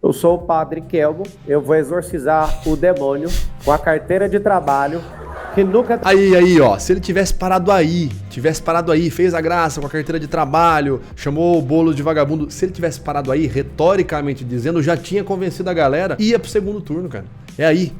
Eu sou o Padre Kelmo, eu vou exorcizar o demônio com a carteira de trabalho que nunca... Aí, ó, se ele tivesse parado aí, fez a graça com a carteira de trabalho, chamou o Boulos de vagabundo, se ele tivesse parado aí, retoricamente dizendo, já tinha convencido a galera, ia pro segundo turno, cara. É aí.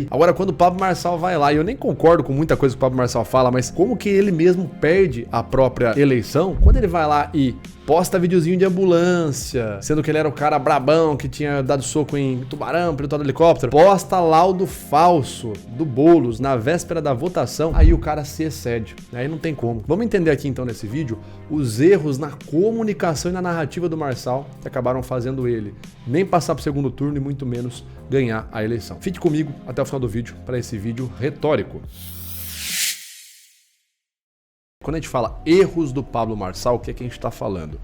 Agora, quando o Pablo Marçal vai lá, e eu nem concordo com muita coisa que o Pablo Marçal fala, mas como que ele mesmo perde a própria eleição, quando ele vai lá e posta videozinho de ambulância, sendo que ele era o cara brabão que tinha dado soco em tubarão, pilotado helicóptero, posta laudo falso do Boulos na véspera da votação, aí o cara se excede, aí não tem como. Vamos entender aqui então nesse vídeo os erros na comunicação e na narrativa do Marçal que acabaram fazendo ele nem passar pro segundo turno e muito menos ganhar a eleição. Fique comigo até o final do vídeo para esse vídeo retórico. Quando a gente fala erros do Pablo Marçal, o que é que a gente está falando?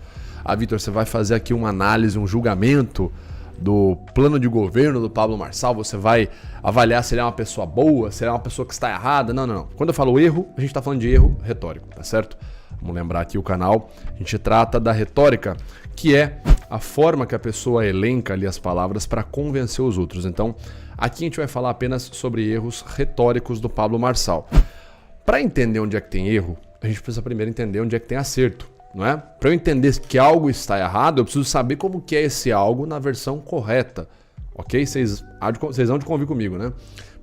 Ah, Vitor, você vai fazer aqui uma análise, um julgamento do plano de governo do Pablo Marçal? Você vai avaliar se ele é uma pessoa boa, se ele é uma pessoa que está errada? Não. Quando eu falo erro, a gente está falando de erro retórico, tá certo? Vamos lembrar aqui o canal, a gente trata da retórica, que é a forma que a pessoa elenca ali as palavras para convencer os outros. Então, aqui a gente vai falar apenas sobre erros retóricos do Pablo Marçal. Para entender onde é que tem erro, a gente precisa primeiro entender onde é que tem acerto, não é? Para eu entender que algo está errado, eu preciso saber como que é esse algo na versão correta, ok? Vocês vão de convir comigo, né?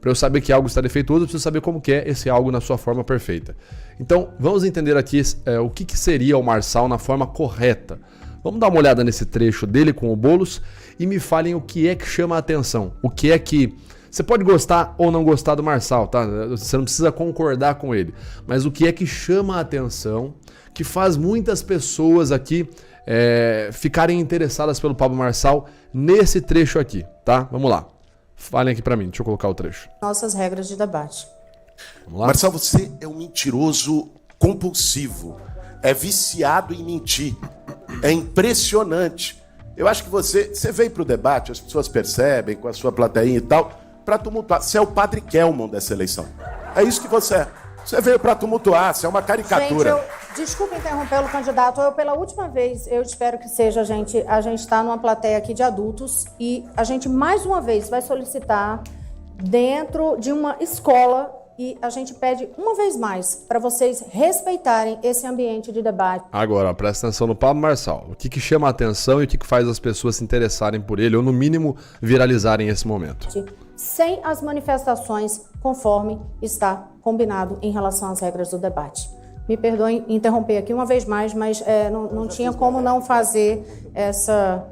Para eu saber que algo está defeituoso, eu preciso saber como que é esse algo na sua forma perfeita. Então, vamos entender aqui o que seria o Marçal na forma correta. Vamos dar uma olhada nesse trecho dele com o Boulos e me falem o que é que chama a atenção. O que é que... Você pode gostar ou não gostar do Marçal, tá? Você não precisa concordar com ele. Mas o que é que chama a atenção, que faz muitas pessoas aqui ficarem interessadas pelo Pablo Marçal nesse trecho aqui, tá? Vamos lá. Falem aqui pra mim, deixa eu colocar o trecho. Nossas regras de debate. Vamos lá? Marçal, você é um mentiroso compulsivo. É viciado em mentir. É impressionante. Eu acho que você veio pro debate, as pessoas percebem com a sua plateinha e tal, para tumultuar. Você é o Padre Kelmon dessa eleição. É isso que você é. Você veio para tumultuar, você é uma caricatura. Gente, desculpa interromper o candidato. Pela última vez, eu espero que seja, a gente está numa plateia aqui de adultos e a gente mais uma vez vai solicitar dentro de uma escola e a gente pede uma vez mais para vocês respeitarem esse ambiente de debate. Agora, presta atenção no Pablo Marçal. O que chama a atenção e o que faz as pessoas se interessarem por ele ou, no mínimo, viralizarem esse momento? Sem as manifestações conforme está combinado em relação às regras do debate. Me perdoem interromper aqui uma vez mais, mas não tinha como não fazer essa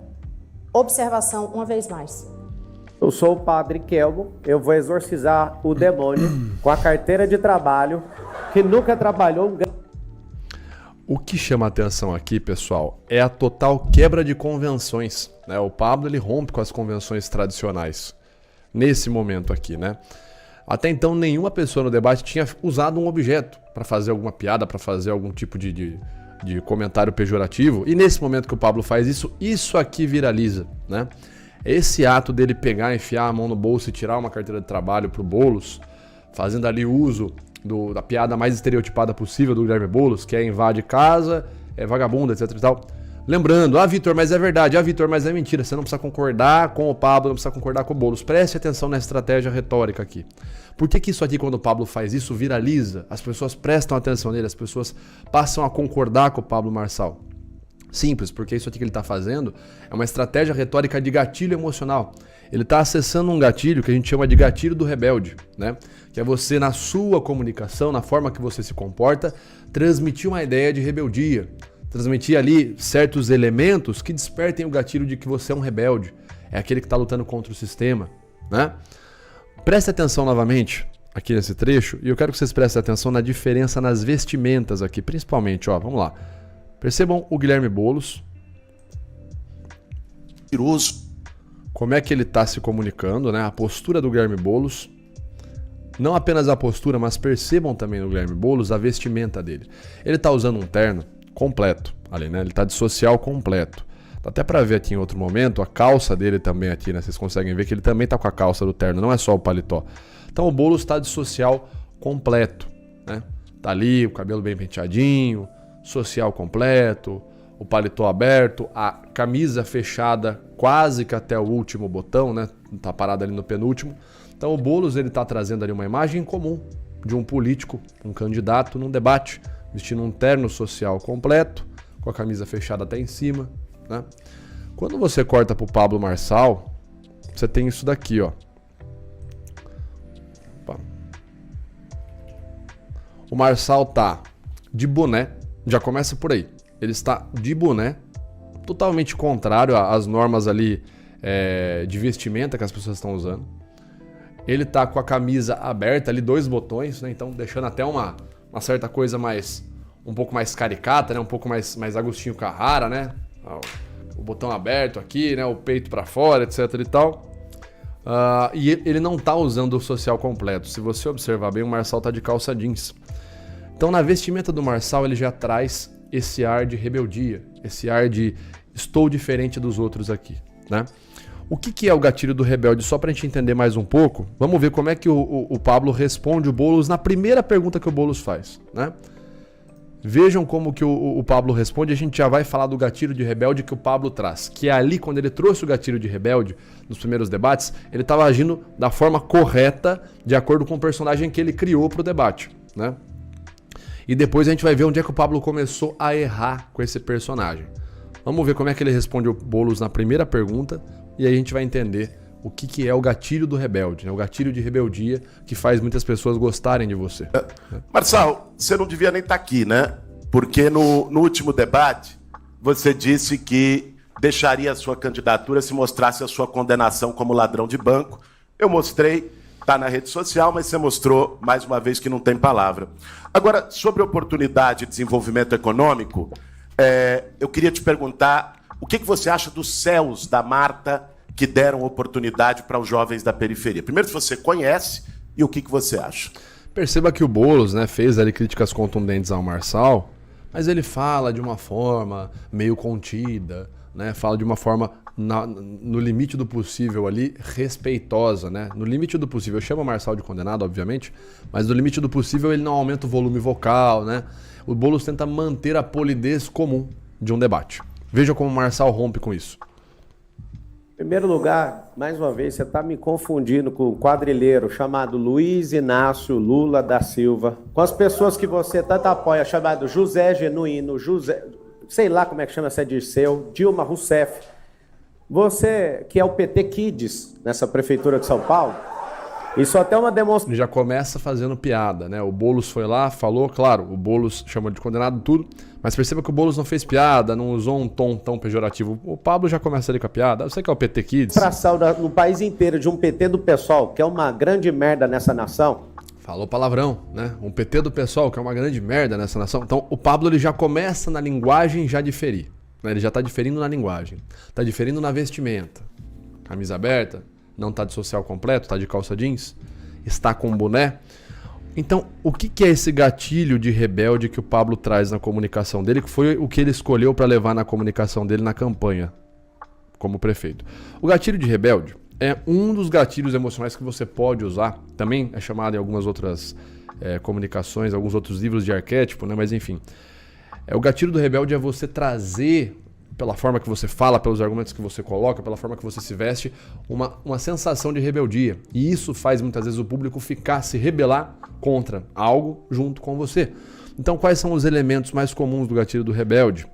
observação uma vez mais. Eu sou o Padre Kelmo, eu vou exorcizar o demônio com a carteira de trabalho que nunca trabalhou... O que chama a atenção aqui, pessoal, é a total quebra de convenções, né? O Pablo, ele rompe com as convenções tradicionais nesse momento aqui, né? Até então, nenhuma pessoa no debate tinha usado um objeto para fazer alguma piada, para fazer algum tipo de comentário pejorativo. E nesse momento que o Pablo faz isso, isso aqui viraliza, né? Esse ato dele pegar, enfiar a mão no bolso e tirar uma carteira de trabalho pro Boulos, fazendo ali uso da piada mais estereotipada possível do Guilherme Boulos, que é invade casa, é vagabundo, etc e tal. Lembrando, Vitor, mas é verdade, Vitor, mas é mentira, você não precisa concordar com o Pablo, não precisa concordar com o Boulos. Preste atenção nessa estratégia retórica aqui. Por que isso aqui, quando o Pablo faz isso, viraliza? As pessoas prestam atenção nele, as pessoas passam a concordar com o Pablo Marçal. Simples, porque isso aqui que ele está fazendo é uma estratégia retórica de gatilho emocional. Ele está acessando um gatilho que a gente chama de gatilho do rebelde, né? Que é você, na sua comunicação, na forma que você se comporta, transmitir uma ideia de rebeldia. Transmitir ali certos elementos que despertem o gatilho de que você é um rebelde. É aquele que está lutando contra o sistema, né? Preste atenção novamente aqui nesse trecho e eu quero que vocês prestem atenção na diferença nas vestimentas aqui, principalmente, ó, vamos lá. Percebam o Guilherme Boulos. Como é que ele está se comunicando, né? A postura do Guilherme Boulos. Não apenas a postura, mas percebam também no Guilherme Boulos a vestimenta dele. Ele está usando um terno completo ali, né? Ele está de social completo. Dá até para ver aqui em outro momento a calça dele também aqui, né? Vocês conseguem ver que ele também está com a calça do terno, não é só o paletó. Então o Boulos está de social completo, né? Tá ali, o cabelo bem penteadinho, social completo, o paletó aberto, a camisa fechada quase que até o último botão, né? Tá parado ali no penúltimo. Então o Boulos, ele tá trazendo ali uma imagem comum de um político, um candidato num debate, vestindo um terno social completo, com a camisa fechada até em cima, né? Quando você corta pro Pablo Marçal, você tem isso daqui, ó. Opa. O Marçal tá de boné, já começa por aí. Ele está de boné, totalmente contrário às normas ali de vestimenta que as pessoas estão usando. Ele tá com a camisa aberta ali, 2 botões, né? Então deixando até uma certa coisa um pouco mais caricata, né? Um pouco mais Agostinho Carrara, né? O botão aberto aqui, né? O peito para fora, etc e tal. E ele não tá usando o social completo. Se você observar bem, o Marçal tá de calça jeans. Então na vestimenta do Marçal ele já traz esse ar de rebeldia, esse ar de estou diferente dos outros aqui, né? O que é o gatilho do rebelde? Só pra gente entender mais um pouco, vamos ver como é que o Pablo responde o Boulos na primeira pergunta que o Boulos faz, né? Vejam como que o Pablo responde, a gente já vai falar do gatilho de rebelde que o Pablo traz, que é ali quando ele trouxe o gatilho de rebelde nos primeiros debates, ele estava agindo da forma correta, de acordo com o personagem que ele criou pro debate, né? E depois a gente vai ver onde é que o Pablo começou a errar com esse personagem. Vamos ver como é que ele responde o Boulos na primeira pergunta e aí a gente vai entender o que é o gatilho do rebelde, né? O gatilho de rebeldia que faz muitas pessoas gostarem de você. Marçal, você não devia nem estar aqui, né? Porque no último debate você disse que deixaria a sua candidatura se mostrasse a sua condenação como ladrão de banco. Eu mostrei, está na rede social, mas você mostrou mais uma vez que não tem palavra. Agora, sobre oportunidade de desenvolvimento econômico, eu queria te perguntar o que você acha dos céus da Marta que deram oportunidade para os jovens da periferia. Primeiro, se você conhece e o que você acha. Perceba que o Boulos, né, fez ali críticas contundentes ao Marçal, mas ele fala de uma forma meio contida, né, fala de uma forma no limite do possível ali, respeitosa, né? No limite do possível. Eu chamo o Marçal de condenado, obviamente, mas no limite do possível ele não aumenta o volume vocal, né? O Boulos tenta manter a polidez comum de um debate. Veja como o Marçal rompe com isso. Em primeiro lugar, mais uma vez, você está me confundindo com o quadrilheiro chamado Luiz Inácio Lula da Silva, com as pessoas que você tanto apoia, chamado José Genuíno, José, sei lá como é que chama, se é Dirceu, Dilma Rousseff. Você, que é o PT Kids nessa prefeitura de São Paulo, isso até é uma demonstração. Ele já começa fazendo piada, né? O Boulos foi lá, falou, claro, o Boulos chamou de condenado tudo, mas perceba que o Boulos não fez piada, não usou um tom tão pejorativo. O Pablo já começa ali com a piada. Você que é o PT Kids? No país inteiro de um PT do PSOL, que é uma grande merda nessa nação. Falou palavrão, né? Um PT do PSOL, que é uma grande merda nessa nação. Então o Pablo ele já começa na linguagem já diferir. Ele já está diferindo na linguagem, está diferindo na vestimenta. Camisa aberta, não está de social completo, está de calça jeans, está com boné. Então, o que é esse gatilho de rebelde que o Pablo traz na comunicação dele, que foi o que ele escolheu para levar na comunicação dele na campanha como prefeito? O gatilho de rebelde é um dos gatilhos emocionais que você pode usar, também é chamado em algumas outras comunicações, alguns outros livros de arquétipo, né? Mas enfim. O gatilho do rebelde é você trazer, pela forma que você fala, pelos argumentos que você coloca, pela forma que você se veste, uma sensação de rebeldia. E isso faz muitas vezes o público se rebelar contra algo junto com você. Então, quais são os elementos mais comuns do gatilho do rebelde?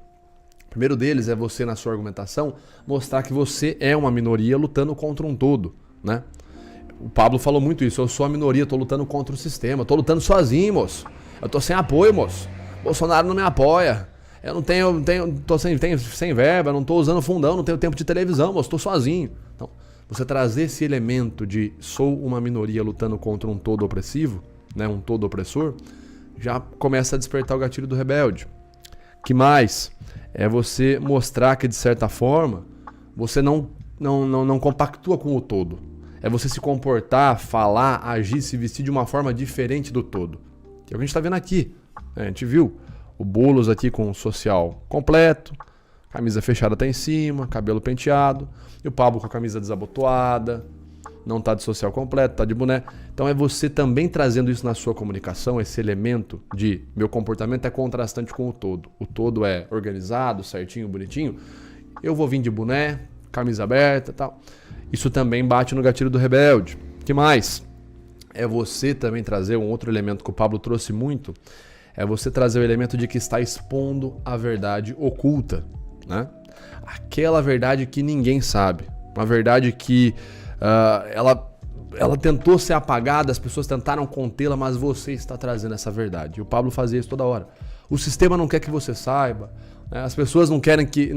O primeiro deles é você, na sua argumentação, mostrar que você é uma minoria lutando contra um todo, né? O Pablo falou muito isso, eu sou a minoria, tô lutando contra o sistema, tô lutando sozinho, moço. Eu tô sem apoio, moço. Bolsonaro não me apoia, eu tô sem verba, não tô usando fundão, não tenho tempo de televisão, moço, tô sozinho. Então, você trazer esse elemento de sou uma minoria lutando contra um todo opressivo, né, um todo opressor, já começa a despertar o gatilho do rebelde. Que mais? É você mostrar que, de certa forma, você não compactua com o todo. É você se comportar, falar, agir, se vestir de uma forma diferente do todo. Que é o que a gente está vendo aqui. A gente viu o Boulos aqui com o social completo, camisa fechada até em cima, cabelo penteado, e o Pablo com a camisa desabotoada, não tá de social completo, tá de boné. Então é você também trazendo isso na sua comunicação, esse elemento de meu comportamento é contrastante com o todo. O todo é organizado, certinho, bonitinho. Eu vou vir de boné, camisa aberta e tal. Isso também bate no gatilho do rebelde. O que mais? É você também trazer um outro elemento que o Pablo trouxe muito, é você trazer o elemento de que está expondo a verdade oculta, né? Aquela verdade que ninguém sabe, uma verdade que ela tentou ser apagada, as pessoas tentaram contê-la, mas você está trazendo essa verdade. E o Pablo fazia isso toda hora. O sistema não quer que você saiba, né? As pessoas não querem que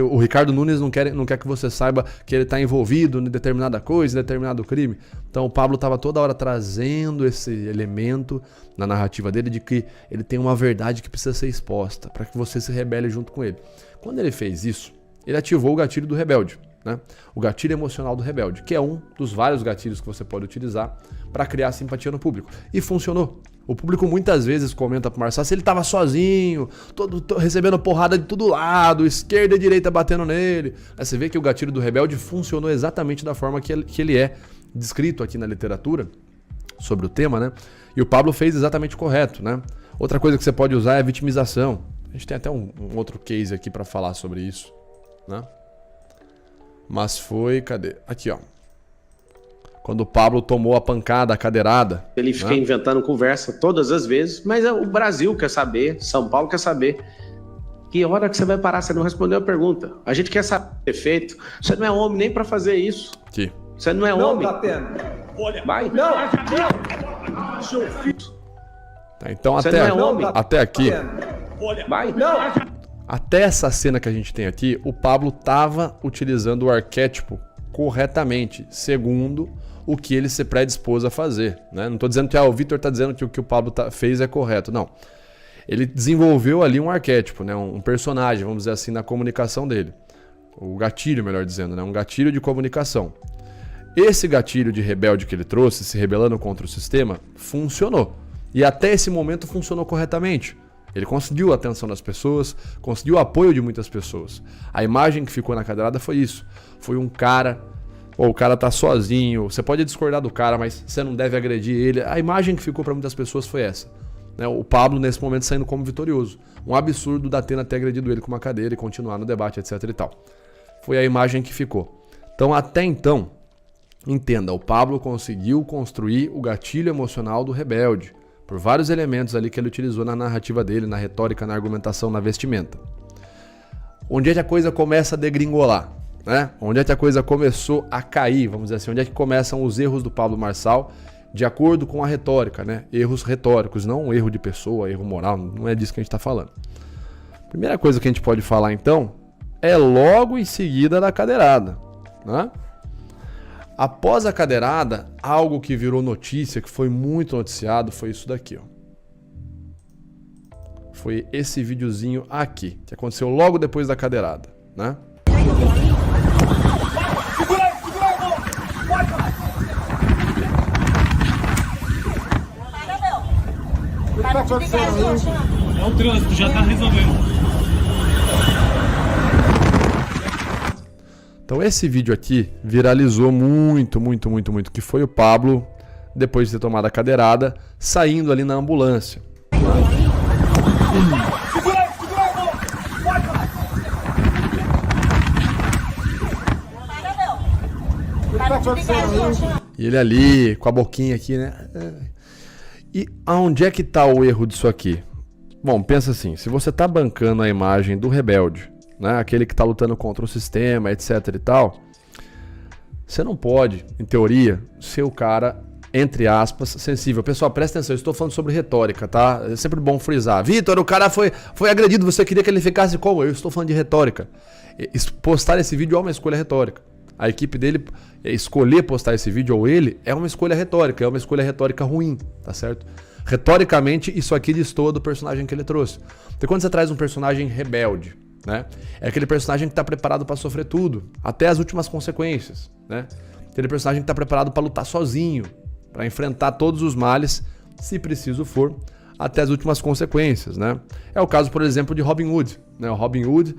o Ricardo Nunes não quer que você saiba que ele está envolvido em determinada coisa, em determinado crime. Então o Pablo estava toda hora trazendo esse elemento na narrativa dele de que ele tem uma verdade que precisa ser exposta para que você se rebele junto com ele. Quando ele fez isso, ele ativou o gatilho do rebelde, né? O gatilho emocional do rebelde, que é um dos vários gatilhos que você pode utilizar para criar simpatia no público. E funcionou. O público muitas vezes comenta pro Marçal se ele estava sozinho, recebendo porrada de todo lado, esquerda e direita batendo nele. Aí você vê que o gatilho do rebelde funcionou exatamente da forma que ele é descrito aqui na literatura sobre o tema, né? E o Pablo fez exatamente correto, né? Outra coisa que você pode usar é a vitimização. A gente tem até um outro case aqui para falar sobre isso, né? Mas foi... Cadê? Aqui, ó. Quando o Pablo tomou a pancada, a cadeirada. Ele fica inventando conversa todas as vezes, mas o Brasil quer saber, São Paulo quer saber. Que hora que você vai parar? Você não respondeu a pergunta. A gente quer saber o efeito. Você não é homem nem para fazer isso. Aqui. Você não é homem. Não, Datena. Olha. Vai. Não. Tá, então Você não é homem. até aqui. Olha. Vai. Não. Até essa cena que a gente tem aqui, o Pablo estava utilizando o arquétipo corretamente, segundo o que ele se predispôs a fazer, né? Não estou dizendo que o Vitor está dizendo que o que o Pablo fez é correto, não. Ele desenvolveu ali um arquétipo, né? Um personagem, vamos dizer assim, na comunicação dele. O gatilho, melhor dizendo, né? Um gatilho de comunicação. Esse gatilho de rebelde que ele trouxe, se rebelando contra o sistema, funcionou. E até esse momento funcionou corretamente. Ele conseguiu a atenção das pessoas, conseguiu o apoio de muitas pessoas. A imagem que ficou na cadeirada foi isso. Foi um cara, o cara tá sozinho, você pode discordar do cara, mas você não deve agredir ele. A imagem que ficou para muitas pessoas foi essa, né? O Pablo, nesse momento, saindo como vitorioso. Um absurdo da Atena ter agredido ele com uma cadeira e continuar no debate, etc e tal. Foi a imagem que ficou. Então, até então, entenda, o Pablo conseguiu construir o gatilho emocional do rebelde, por vários elementos ali que ele utilizou na narrativa dele, na retórica, na argumentação, na vestimenta. Onde é que a coisa começa a degringolar, né? Onde é que a coisa começou a cair, vamos dizer assim, onde é que começam os erros do Pablo Marçal, de acordo com a retórica, né? Erros retóricos, não um erro de pessoa, erro moral, não é disso que a gente está falando. Primeira coisa que a gente pode falar, então, é logo em seguida da cadeirada, né? Após a cadeirada, algo que virou notícia, que foi muito noticiado, foi isso daqui, ó. Foi esse videozinho aqui, que aconteceu logo depois da cadeirada, né? É o trânsito, já tá resolvendo. Então esse vídeo aqui viralizou muito, que foi o Pablo, depois de ter tomado a cadeirada, saindo ali na ambulância. E ele ali, com a boquinha aqui, né? E aonde é que tá o erro disso aqui? Bom, pensa assim, se você tá bancando a imagem do rebelde, né, aquele que está lutando contra o sistema, etc e tal, você não pode, em teoria, ser o cara, entre aspas, sensível. Pessoal, presta atenção, eu estou falando sobre retórica, tá? É sempre bom frisar. Vitor, o cara foi agredido, você queria que ele ficasse como? Eu estou falando de retórica. Postar esse vídeo é uma escolha retórica. A equipe dele escolher postar esse vídeo, ou ele, é uma escolha retórica, é uma escolha retórica ruim, tá certo? Retoricamente, isso aqui destoa do personagem que ele trouxe. Então, quando você traz um personagem rebelde, né? É aquele personagem que está preparado para sofrer tudo, até as últimas consequências, né? Aquele personagem que está preparado para lutar sozinho, para enfrentar todos os males, se preciso for, até as últimas consequências, né? É o caso, por exemplo, de Robin Hood, né? O Robin Hood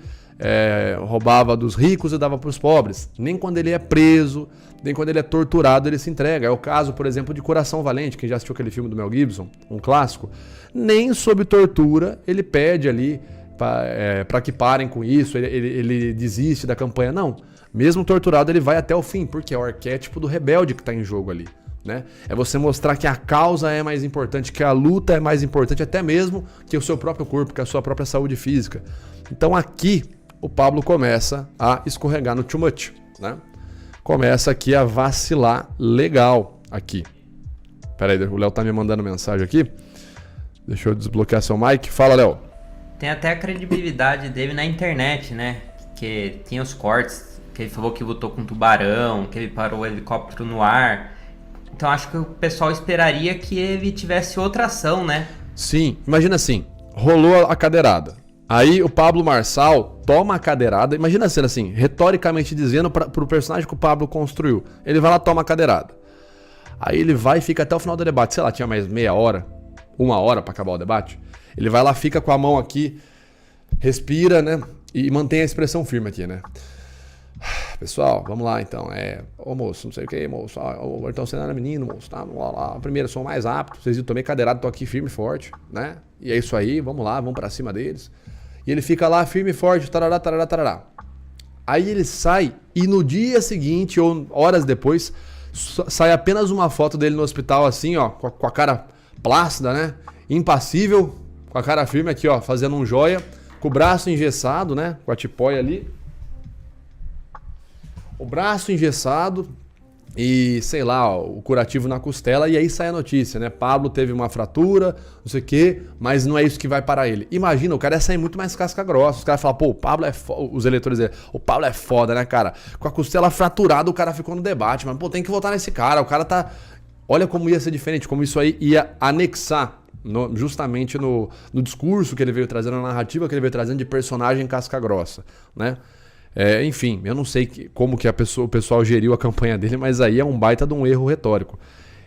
roubava dos ricos e dava para os pobres. Nem quando ele é preso, nem quando ele é torturado, ele se entrega. É o caso, por exemplo, de Coração Valente, quem já assistiu aquele filme do Mel Gibson, um clássico. Nem sob tortura ele pede ali para que parem com isso, ele desiste da campanha. Não, mesmo torturado ele vai até o fim, porque é o arquétipo do rebelde que está em jogo ali. Né? É você mostrar que a causa é mais importante, que a luta é mais importante até mesmo que o seu próprio corpo, que a sua própria saúde física. Então aqui o Pablo começa a escorregar no too much, né? Começa aqui a vacilar legal aqui. Pera aí, o Léo tá me mandando mensagem aqui. Deixa eu desbloquear seu mic. Fala, Léo. Tem até a credibilidade dele na internet, né? Que tem os cortes, que ele falou que lutou com um tubarão, que ele parou o helicóptero no ar. Então acho que o pessoal esperaria que ele tivesse outra ação, né? Sim, imagina assim, rolou a cadeirada. Aí o Pablo Marçal toma a cadeirada, imagina a cena assim, retoricamente dizendo pro personagem que o Pablo construiu. Ele vai lá, toma a cadeirada. Aí ele vai e fica até o final do debate, sei lá, tinha mais meia hora, 1 hora pra acabar o debate. Ele vai lá, fica com a mão aqui, respira, né? E mantém a expressão firme aqui, né? Pessoal, vamos lá então. Ô moço, não sei o que, moço. Então você não era menino, moço. Tá, vamos lá. Primeiro, eu sou mais apto. Vocês viram, tomei cadeirado, tô aqui firme e forte, né? E é isso aí, vamos lá, vamos pra cima deles. E ele fica lá firme e forte, tarará, tarará, tarará. Aí ele sai e no dia seguinte, ou horas depois, sai apenas uma foto dele no hospital assim, ó, com a cara plácida, né? Impassível, com a cara firme aqui, ó, fazendo um joia, com o braço engessado, né? Com a tipóia ali. O braço engessado e, sei lá, ó, o curativo na costela. E aí sai a notícia, né? Pablo teve uma fratura, não sei o quê, mas não é isso que vai parar ele. Imagina, o cara ia sair muito mais casca grossa. Os caras falam, pô, o Pablo é foda. Os eleitores dele, o Pablo é foda, né, cara? Com a costela fraturada, o cara ficou no debate. Mas, pô, tem que votar nesse cara. O cara tá... Olha como ia ser diferente, como isso aí ia anexar justamente no discurso que ele veio trazendo, na narrativa que ele veio trazendo de personagem casca grossa, né? Enfim, eu não sei como que o pessoal geriu a campanha dele, mas aí é um baita de um erro retórico.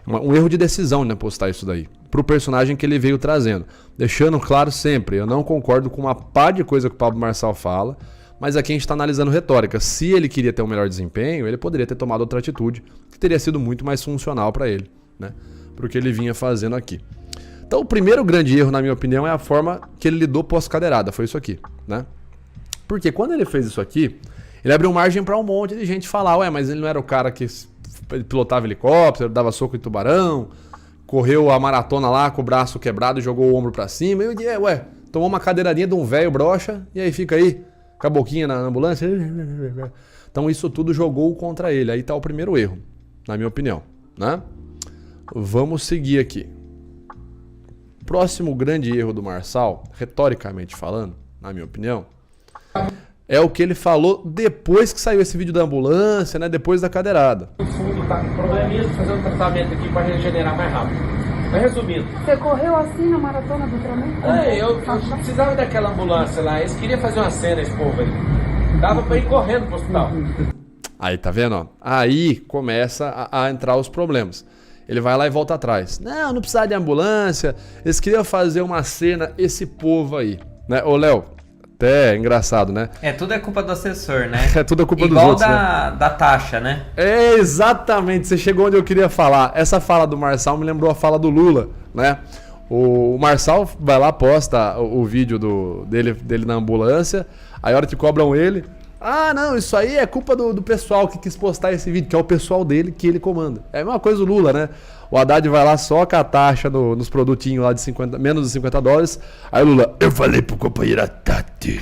Um erro de decisão, né, postar isso daí. Pro personagem que ele veio trazendo. Deixando claro sempre, eu não concordo com uma pá de coisa que o Pablo Marçal fala, mas aqui a gente está analisando retórica. Se ele queria ter um melhor desempenho, ele poderia ter tomado outra atitude, que teria sido muito mais funcional para ele, né? Pro que ele vinha fazendo aqui. Então o primeiro grande erro, na minha opinião, é a forma que ele lidou pós-cadeirada. Foi isso aqui, né? Porque quando ele fez isso aqui, ele abriu margem para um monte de gente falar, ué, mas ele não era o cara que pilotava helicóptero, dava soco em tubarão, correu a maratona lá com o braço quebrado e jogou o ombro para cima. E eu disse, ué, tomou uma cadeiradinha de um velho broxa e aí fica aí, com a boquinha na ambulância. Então isso tudo jogou contra ele. Aí tá o primeiro erro, na minha opinião, né? Vamos seguir aqui. Próximo grande erro do Marçal, retoricamente falando, na minha opinião, é o que ele falou depois que saiu esse vídeo da ambulância, né? Depois da cadeirada. O fundo tá com probleminha, fazer um tratamento aqui para regenerar mais rápido. Mas resumindo. Você correu assim na maratona do Flamengo? Eu precisava daquela ambulância lá. Eles queriam fazer uma cena, esse povo aí. Dava para ir correndo pro hospital. Aí, tá vendo? Ó? Aí começa a entrar os problemas. Ele vai lá e volta atrás. Não precisava de ambulância. Eles queriam fazer uma cena, esse povo aí. Né? Ô, Léo, até é engraçado, né? Tudo é culpa do assessor, né? Tudo é culpa dos igual outros, da taxa, né? Exatamente. Você chegou onde eu queria falar. Essa fala do Marçal me lembrou a fala do Lula, né? O Marçal vai lá, posta o vídeo dele na ambulância. Aí a hora que cobram ele... Ah, não, isso aí é culpa do pessoal que quis postar esse vídeo, que é o pessoal dele que ele comanda. É a mesma coisa o Lula, né? O Haddad vai lá só com a taxa nos produtinhos lá de menos de $50. Aí o Lula, eu falei pro companheiro, a Tati,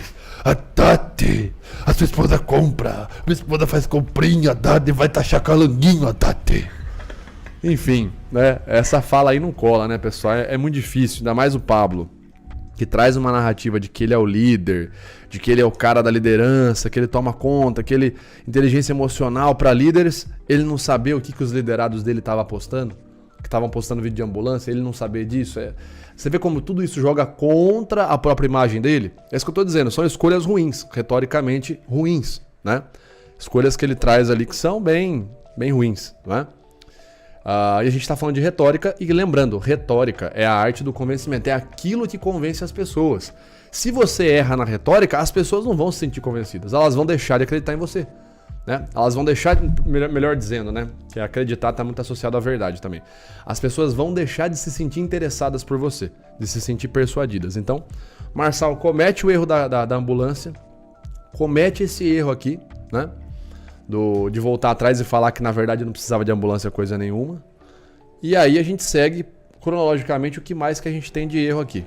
a sua esposa compra, minha esposa faz comprinha, a Tati vai taxar calanguinho, a Tati. Enfim, né? Essa fala aí não cola, né, pessoal? É muito difícil, ainda mais o Pablo, que traz uma narrativa de que ele é o líder, de que ele é o cara da liderança, que ele toma conta, que ele... Inteligência emocional para líderes, ele não saber o que os liderados dele estavam apostando, que estavam postando vídeo de ambulância, ele não saber disso. Você vê como tudo isso joga contra a própria imagem dele? É isso que eu tô dizendo, são escolhas ruins, retoricamente ruins, né? Escolhas que ele traz ali que são bem ruins, não é? E a gente está falando de retórica, e lembrando, retórica é a arte do convencimento, é aquilo que convence as pessoas. Se você erra na retórica, as pessoas não vão se sentir convencidas, elas vão deixar de acreditar em você. Né? Elas vão deixar, melhor dizendo, né? Que acreditar está muito associado à verdade também. As pessoas vão deixar de se sentir interessadas por você, de se sentir persuadidas. Então, Marçal comete o erro da ambulância, comete esse erro aqui, né? De voltar atrás e falar que na verdade não precisava de ambulância coisa nenhuma. E aí a gente segue cronologicamente o que mais que a gente tem de erro aqui.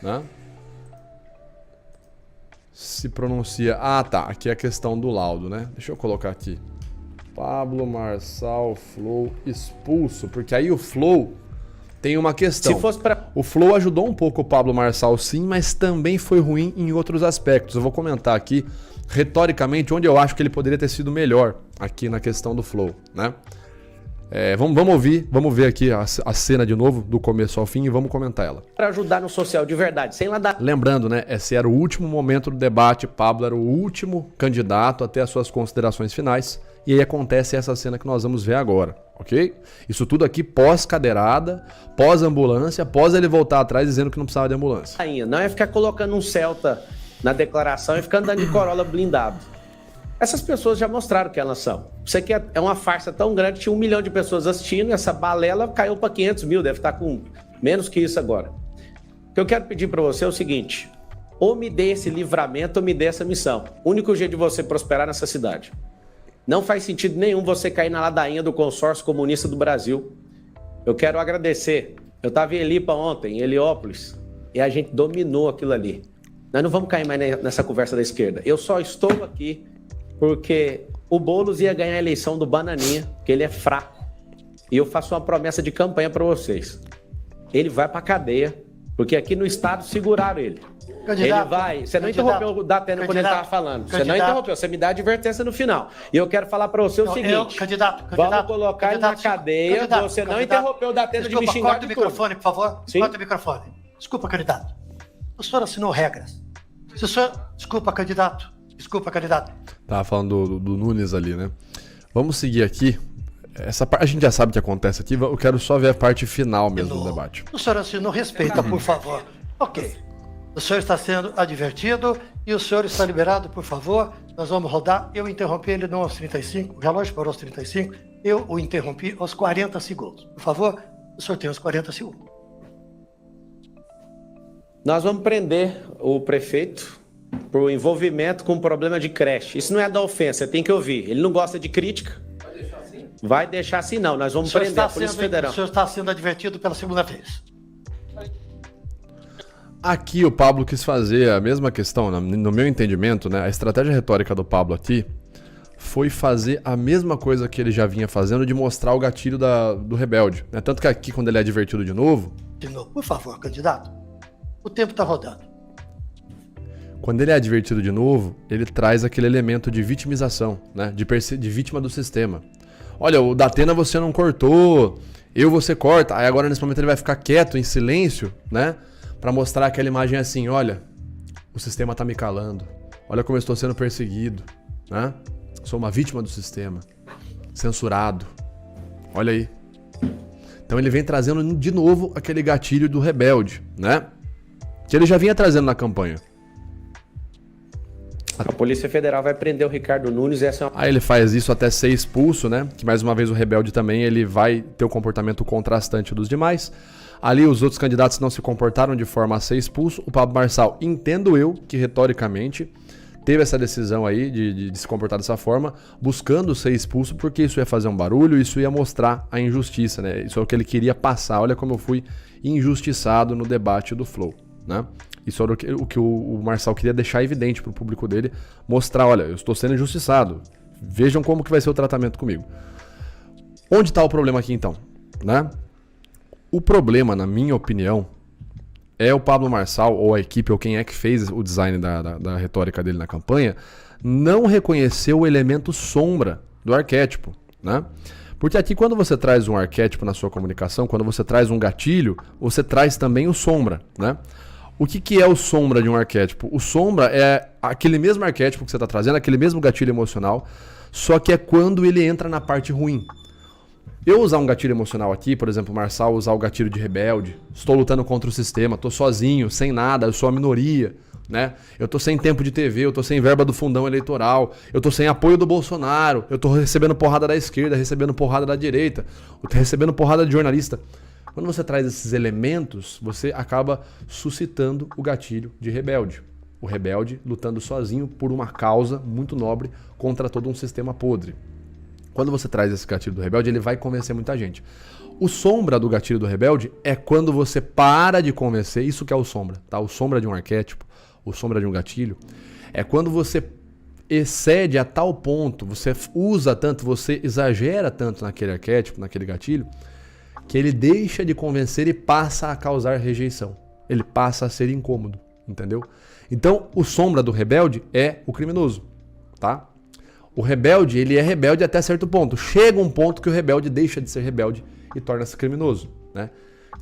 Né? Se pronuncia... Ah, tá. Aqui é a questão do laudo, né? Deixa eu colocar aqui. Pablo Marçal Flow expulso. Porque aí o Flow tem uma questão. Se fosse pra... O Flow ajudou um pouco o Pablo Marçal, sim, mas também foi ruim em outros aspectos. Eu vou comentar aqui, retoricamente, onde eu acho que ele poderia ter sido melhor aqui na questão do Flow, né? Vamos ver aqui a cena de novo, do começo ao fim, e vamos comentar ela. Para ajudar no social de verdade, sem lá dar... Lembrando, né, esse era o último momento do debate, Pablo era o último candidato até as suas considerações finais, e aí acontece essa cena que nós vamos ver agora, ok? Isso tudo aqui pós-cadeirada, pós-ambulância, pós ele voltar atrás dizendo que não precisava de ambulância. Não é ficar colocando um Celta na declaração e ficar andando de Corolla blindado. Essas pessoas já mostraram que elas são. Isso aqui é uma farsa tão grande, tinha 1 milhão de pessoas assistindo, e essa balela caiu para 500 mil, deve estar com menos que isso agora. O que eu quero pedir para você é o seguinte: ou me dê esse livramento ou me dê essa missão. O único jeito de você prosperar nessa cidade. Não faz sentido nenhum você cair na ladainha do consórcio comunista do Brasil. Eu quero agradecer. Eu estava em Elipa ontem, em Heliópolis, e a gente dominou aquilo ali. Nós não vamos cair mais nessa conversa da esquerda. Eu só estou aqui porque o Boulos ia ganhar a eleição do Bananinha, que ele é fraco. E eu faço uma promessa de campanha para vocês. Ele vai para cadeia, porque aqui no estado seguraram ele. Ele vai... Você não interrompeu o Datena quando ele estava falando. Você não interrompeu, você me dá advertência no final. E eu quero falar para você o seguinte. Vamos colocar ele na cadeia. Você não interrompeu o Datena de me xingar corta o microfone, por favor. Sim? Corta o microfone. Desculpa, candidato. O senhor assinou regras. Se o senhor... Desculpa, candidato. Tava falando do Nunes ali, né? Vamos seguir aqui. Essa parte a gente já sabe o que acontece aqui. Eu quero só ver a parte final mesmo do debate. O senhor assinou, respeita, por favor. Ok. O senhor está sendo advertido e o senhor está liberado, por favor. Nós vamos rodar. Eu interrompi ele não aos 35, o relógio parou aos 35. Eu o interrompi aos 40 segundos. Por favor, o senhor tem os 40 segundos. Nós vamos prender o prefeito por envolvimento com problema de creche. Isso não é da ofensa, você tem que ouvir. Ele não gosta de crítica. Vai deixar assim? Vai deixar assim não, nós vamos prender a Polícia Federal. O senhor está sendo advertido pela segunda vez. Aqui o Pablo quis fazer a mesma questão, no meu entendimento, né? A estratégia retórica do Pablo aqui foi fazer a mesma coisa que ele já vinha fazendo, de mostrar o gatilho do rebelde, né? Tanto que aqui, quando ele é advertido de novo... De novo, por favor, candidato. O tempo está rodando. Quando ele é advertido de novo, ele traz aquele elemento de vitimização, né? De vítima do sistema. Olha, o Datena você não cortou, você corta. Aí agora nesse momento ele vai ficar quieto, em silêncio, né? Pra mostrar aquela imagem assim, olha, o sistema tá me calando. Olha como eu estou sendo perseguido, né? Sou uma vítima do sistema. Censurado. Olha aí. Então ele vem trazendo de novo aquele gatilho do rebelde, né? Que ele já vinha trazendo na campanha. A Polícia Federal vai prender o Ricardo Nunes. Aí ele faz isso até ser expulso, né? Que mais uma vez o rebelde também ele vai ter um comportamento contrastante dos demais. Ali os outros candidatos não se comportaram de forma a ser expulso. O Pablo Marçal, entendo eu que retoricamente teve essa decisão aí de se comportar dessa forma, buscando ser expulso, porque isso ia fazer um barulho, isso ia mostrar a injustiça, né? Isso é o que ele queria passar. Olha como eu fui injustiçado no debate do Flow, né? Isso era o que o Marçal queria deixar evidente para o público dele, mostrar, olha, eu estou sendo injustiçado, vejam como que vai ser o tratamento comigo. Onde está o problema aqui então? Né? O problema, na minha opinião, é o Pablo Marçal, ou a equipe, ou quem é que fez o design da retórica dele na campanha, não reconheceu o elemento sombra do arquétipo, né? Porque aqui quando você traz um arquétipo na sua comunicação, quando você traz um gatilho, você traz também o sombra, né? O que é o sombra de um arquétipo? O sombra é aquele mesmo arquétipo que você está trazendo, aquele mesmo gatilho emocional, só que é quando ele entra na parte ruim. Eu usar um gatilho emocional aqui, por exemplo, o Marçal usar o gatilho de rebelde, estou lutando contra o sistema, estou sozinho, sem nada, eu sou a minoria, né? Eu tô sem tempo de TV, eu tô sem verba do fundão eleitoral, eu tô sem apoio do Bolsonaro, eu tô recebendo porrada da esquerda, recebendo porrada da direita, eu tô recebendo porrada de jornalista. Quando você traz esses elementos, você acaba suscitando o gatilho de rebelde. O rebelde lutando sozinho por uma causa muito nobre contra todo um sistema podre. Quando você traz esse gatilho do rebelde, ele vai convencer muita gente. O sombra do gatilho do rebelde é quando você para de convencer, isso que é o sombra, tá? O sombra de um arquétipo, o sombra de um gatilho, é quando você excede a tal ponto, você usa tanto, você exagera tanto naquele arquétipo, naquele gatilho, que ele deixa de convencer e passa a causar rejeição. Ele passa a ser incômodo, entendeu? Então, o sombra do rebelde é o criminoso, tá? O rebelde, ele é rebelde até certo ponto. Chega um ponto que o rebelde deixa de ser rebelde e torna-se criminoso, né?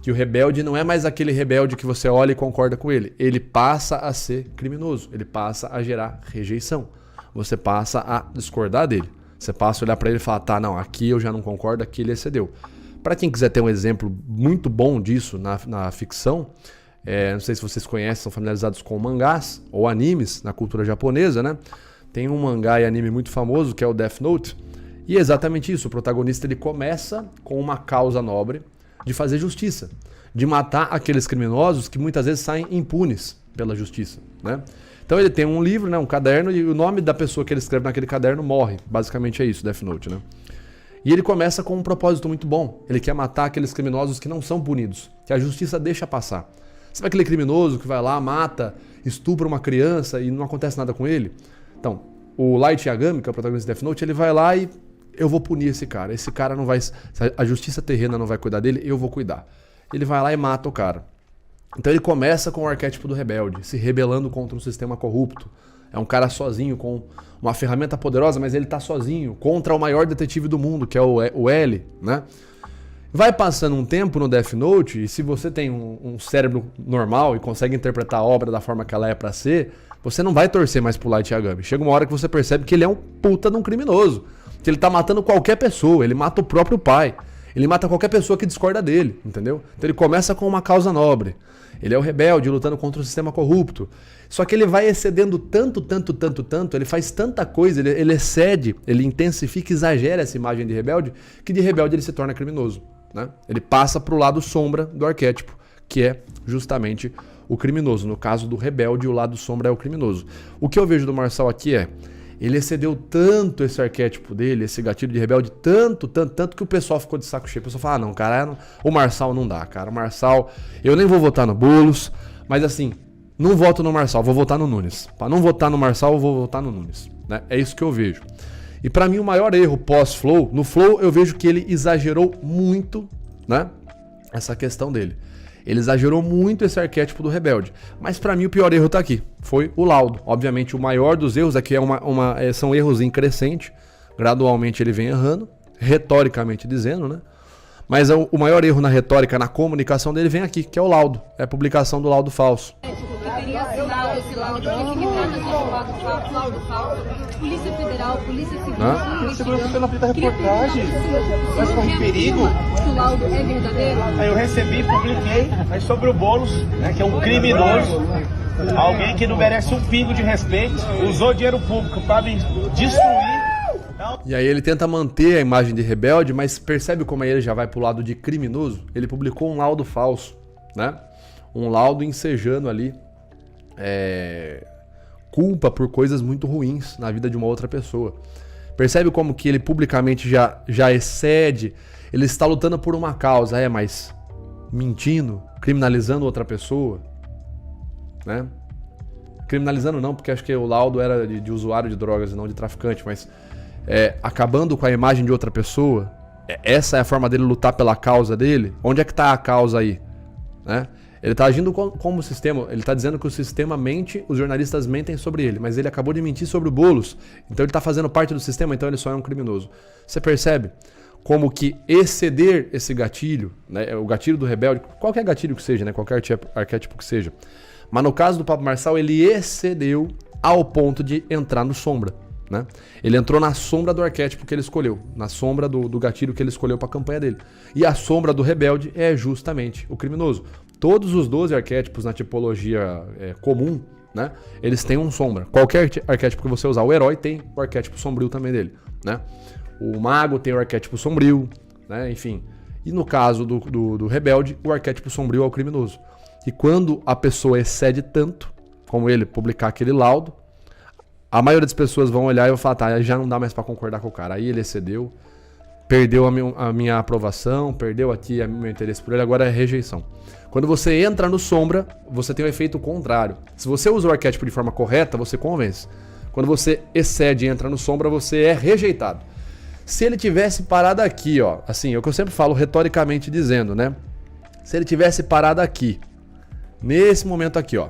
Que o rebelde não é mais aquele rebelde que você olha e concorda com ele. Ele passa a ser criminoso, ele passa a gerar rejeição. Você passa a discordar dele. Você passa a olhar para ele e falar, tá, não, aqui eu já não concordo, aqui ele excedeu. Para quem quiser ter um exemplo muito bom disso na ficção, não sei se vocês conhecem, são familiarizados com mangás ou animes na cultura japonesa, né? Tem um mangá e anime muito famoso que é o Death Note. E é exatamente isso, o protagonista ele começa com uma causa nobre de fazer justiça, de matar aqueles criminosos que muitas vezes saem impunes pela justiça, né? Então ele tem um livro, né, um caderno, e o nome da pessoa que ele escreve naquele caderno morre. Basicamente é isso, Death Note, né? E ele começa com um propósito muito bom. Ele quer matar aqueles criminosos que não são punidos, que a justiça deixa passar. Sabe aquele criminoso que vai lá, mata, estupra uma criança e não acontece nada com ele? Então, o Light Yagami, que é o protagonista de Death Note, ele vai lá e eu vou punir esse cara. Esse cara não vai... A justiça terrena não vai cuidar dele, eu vou cuidar. Ele vai lá e mata o cara. Então ele começa com o arquétipo do rebelde, se rebelando contra um sistema corrupto. É um cara sozinho, com uma ferramenta poderosa, mas ele tá sozinho, contra o maior detetive do mundo, que é o L, né? Vai passando um tempo no Death Note, e se você tem um cérebro normal e consegue interpretar a obra da forma que ela é pra ser, você não vai torcer mais pro Light Yagami. Chega uma hora que você percebe que ele é um puta de um criminoso, que ele tá matando qualquer pessoa, ele mata o próprio pai, ele mata qualquer pessoa que discorda dele, entendeu? Então ele começa com uma causa nobre. Ele é o rebelde lutando contra o sistema corrupto. Só que ele vai excedendo tanto, ele faz tanta coisa, ele excede, ele intensifica, exagera essa imagem de rebelde, que de rebelde ele se torna criminoso, né? Ele passa pro lado sombra do arquétipo, que é justamente o criminoso. No caso do rebelde, o lado sombra é o criminoso. O que eu vejo do Marçal aqui é, ele excedeu tanto esse arquétipo dele, esse gatilho de rebelde, tanto que o pessoal ficou de saco cheio. O pessoal fala, não, cara, o Marçal não dá, cara. O Marçal, eu nem vou votar no Boulos, mas assim, não voto no Marçal, vou votar no Nunes. Para não votar no Marçal, eu vou votar no Nunes, né? É isso que eu vejo. E para mim o maior erro pós-Flow, no Flow eu vejo que ele exagerou muito, né? Essa questão dele. Ele exagerou muito esse arquétipo do rebelde. Mas pra mim o pior erro tá aqui. Foi o laudo. Obviamente o maior dos erros aqui são erros em crescente. Gradualmente ele vem errando. Retoricamente dizendo, né? Mas o maior erro na retórica, na comunicação dele vem aqui, que é o laudo. É a publicação do laudo falso. Eu queria assinar esse laudo. O que trata de laudo falso? Polícia Federal, Polícia Civil. Segurança pela vida da reportagem. Mas com perigo. Que o laudo é verdadeiro? Aí eu recebi, publiquei, aí sobre o Boulos, né, que é um criminoso, alguém que não merece um pingo de respeito, usou dinheiro público para me destruir. E aí ele tenta manter a imagem de rebelde, mas percebe como aí ele já vai pro lado de criminoso? Ele publicou um laudo falso, né? Um laudo ensejando ali culpa por coisas muito ruins na vida de uma outra pessoa. Percebe como que ele publicamente já excede, ele está lutando por uma causa, mas mentindo, criminalizando outra pessoa, né? Criminalizando não, porque acho que o laudo era de usuário de drogas e não de traficante, mas acabando com a imagem de outra pessoa. Essa é a forma dele lutar pela causa dele. Onde é que está a causa aí, né? Ele está agindo como o sistema. Ele está dizendo que o sistema mente, os jornalistas mentem sobre ele, mas ele acabou de mentir sobre o Boulos. Então ele está fazendo parte do sistema, então ele só é um criminoso. Você percebe como que exceder esse gatilho, né, o gatilho do rebelde, qualquer gatilho que seja, né, qualquer arquétipo que seja, mas no caso do Pablo Marçal ele excedeu ao ponto de entrar no sombra, né? Ele entrou na sombra do arquétipo que ele escolheu, na sombra do gatilho que ele escolheu para a campanha dele. E a sombra do rebelde é justamente o criminoso. Todos os 12 arquétipos na tipologia comum, né? Eles têm um sombra. Qualquer arquétipo que você usar, o herói tem o arquétipo sombrio também dele, né? O mago tem o arquétipo sombrio, né? Enfim. E no caso do rebelde, o arquétipo sombrio é o criminoso. E quando a pessoa excede tanto, como ele publicar aquele laudo, a maioria das pessoas vão olhar e vão falar, tá, já não dá mais pra concordar com o cara. Aí ele excedeu, perdeu a minha aprovação, perdeu aqui o meu interesse por ele, agora é rejeição. Quando você entra no sombra, você tem o efeito contrário. Se você usa o arquétipo de forma correta, você convence. Quando você excede e entra no sombra, você é rejeitado. Se ele tivesse parado aqui, ó, assim, é o que eu sempre falo retoricamente dizendo, né? Se ele tivesse parado aqui, nesse momento aqui, ó,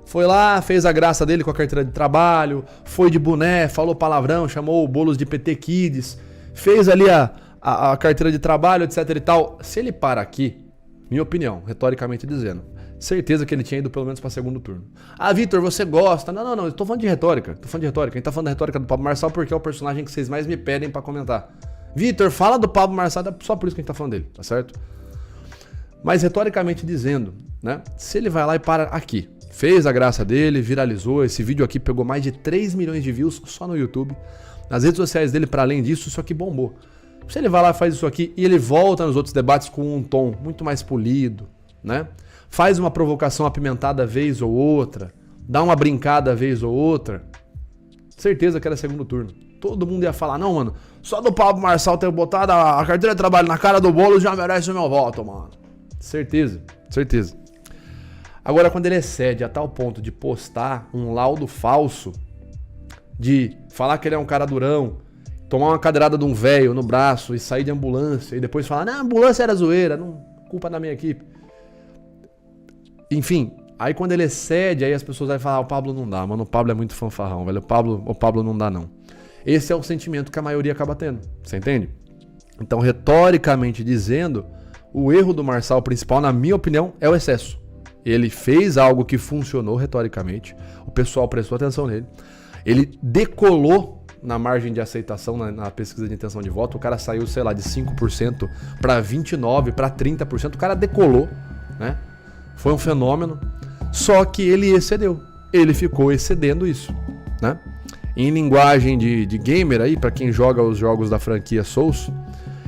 foi lá, fez a graça dele com a carteira de trabalho, foi de boné, falou palavrão, chamou o Boulos de PT Kids, fez ali a carteira de trabalho, etc e tal. Se ele para aqui, minha opinião, retoricamente dizendo, certeza que ele tinha ido pelo menos para segundo turno. Ah, Vitor, você gosta? Não, eu tô falando de retórica. A gente tá falando da retórica do Pablo Marçal porque é o personagem que vocês mais me pedem para comentar. Vitor, fala do Pablo Marçal, só por isso que a gente tá falando dele, tá certo? Mas retoricamente dizendo, né? Se ele vai lá e para aqui, fez a graça dele, viralizou, esse vídeo aqui pegou mais de 3 milhões de views só no YouTube. Nas redes sociais dele, para além disso, isso aqui bombou. Se ele vai lá e faz isso aqui e ele volta nos outros debates com um tom muito mais polido, né? Faz uma provocação apimentada vez ou outra, dá uma brincada vez ou outra, certeza que era segundo turno. Todo mundo ia falar, não, mano, só do Pablo Marçal ter botado a carteira de trabalho na cara do Boulos já merece o meu voto, mano. Certeza, certeza. Agora, quando ele excede a tal ponto de postar um laudo falso, de falar que ele é um cara durão, tomar uma cadeirada de um velho no braço e sair de ambulância, e depois falar, não, a ambulância era zoeira, não, culpa da minha equipe. Enfim, aí quando ele excede, aí as pessoas vão falar, o Pablo não dá, mano, o Pablo é muito fanfarrão, velho, o Pablo não dá não. Esse é o sentimento que a maioria acaba tendo, você entende? Então, retoricamente dizendo, o erro do Marçal principal, na minha opinião, é o excesso. Ele fez algo que funcionou retoricamente, o pessoal prestou atenção nele, ele decolou na margem de aceitação na pesquisa de intenção de voto, o cara saiu, sei lá, de 5% para 29%, para 30%, o cara decolou, né? Foi um fenômeno, só que ele excedeu, ele ficou excedendo isso, né? Em linguagem de gamer aí, para quem joga os jogos da franquia Souls,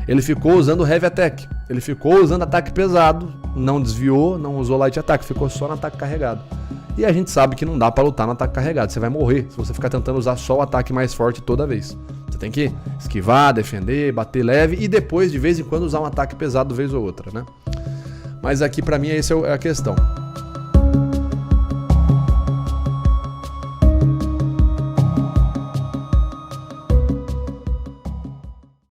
ele ficou usando Heavy Attack, ele ficou usando ataque pesado, não desviou, não usou Light Attack, ficou só no ataque carregado. E a gente sabe que não dá pra lutar no ataque carregado, você vai morrer se você ficar tentando usar só o ataque mais forte toda vez. Você tem que esquivar, defender, bater leve e depois, de vez em quando, usar um ataque pesado vez ou outra, né? Mas aqui pra mim essa é a questão.